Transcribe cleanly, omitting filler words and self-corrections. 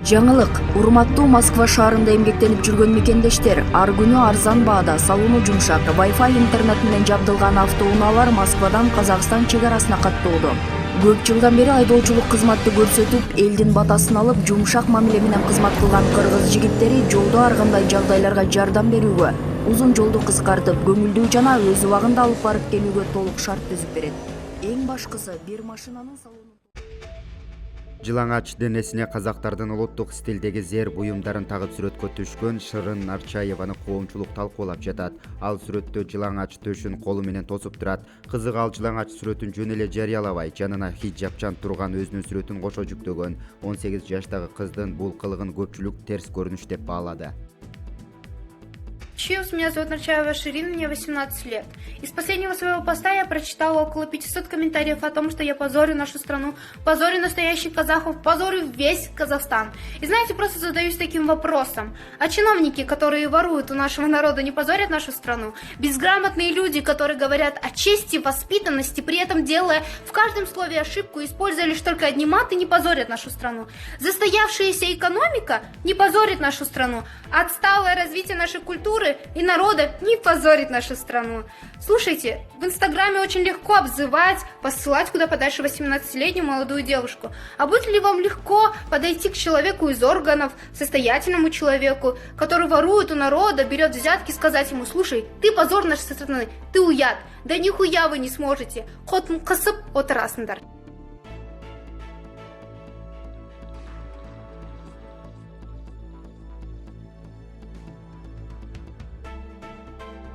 Жаңылык, урматтуу Москва шаарында эмгектенип жүргөн мекендештер, ар күнү арзан баада, салууну жумшак, Wi-Fi интернет менен жабдылган автоунаалар Москвадан Казакстан чек арасына каттоодо. Көп жылдан бери айдоочулук кызматты көрсөтүп, элдин батасын алып, жумшак мамиле менен кызмат кылган кыргыз жигиттери жолдо ар кандай жагдайларга жардам берүүгө, узун жолду кыскартып, көңүлдүү жана өз убагында алып барып келүүгө толук шарт түзүп берет. Эң башкысы бир машинанын салону. Жылаңач денесине казактардын улуттук стилдеги зер буюмдарын тагып сүрөткө түшкөн Шырын Арчаеваны коомчулук талкуулап жатат. Ал сүрөттө жылаңач төшүн колу менен тосуп турат. Кызык, ал жылаңач сүрөтүн жөн эле жарыялабай, жанына хиджабчан турган өзүнүн сүрөтүн кошо жүктөгөн. 18 жаштагы кыздын бул кылыгын көпчүлүк терс көрүнүш деп баалады. Чиус, меня зовут Нарчаева Ширин, мне 18 лет. Из последнего своего поста я прочитала около 500 комментариев о том, что я позорю нашу страну, позорю настоящих казахов, позорю весь Казахстан. И знаете, просто задаюсь таким вопросом. А чиновники, которые воруют у нашего народа, не позорят нашу страну? Безграмотные люди, которые говорят о чести, воспитанности, при этом делая в каждом слове ошибку, используя лишь только одни маты, не позорят нашу страну. Застоявшаяся экономика не позорит нашу страну. Отсталое развитие нашей культуры и народа не позорит нашу страну. Слушайте, в Инстаграме очень легко обзывать, посылать куда подальше 18-летнюю молодую девушку. А будет ли вам легко подойти к человеку из органов, состоятельному человеку, который ворует у народа, берет взятки, сказать ему: слушай, ты позор нашей страны, ты уят. Да нихуя вы не сможете. Хотн кысып отырасыңдар.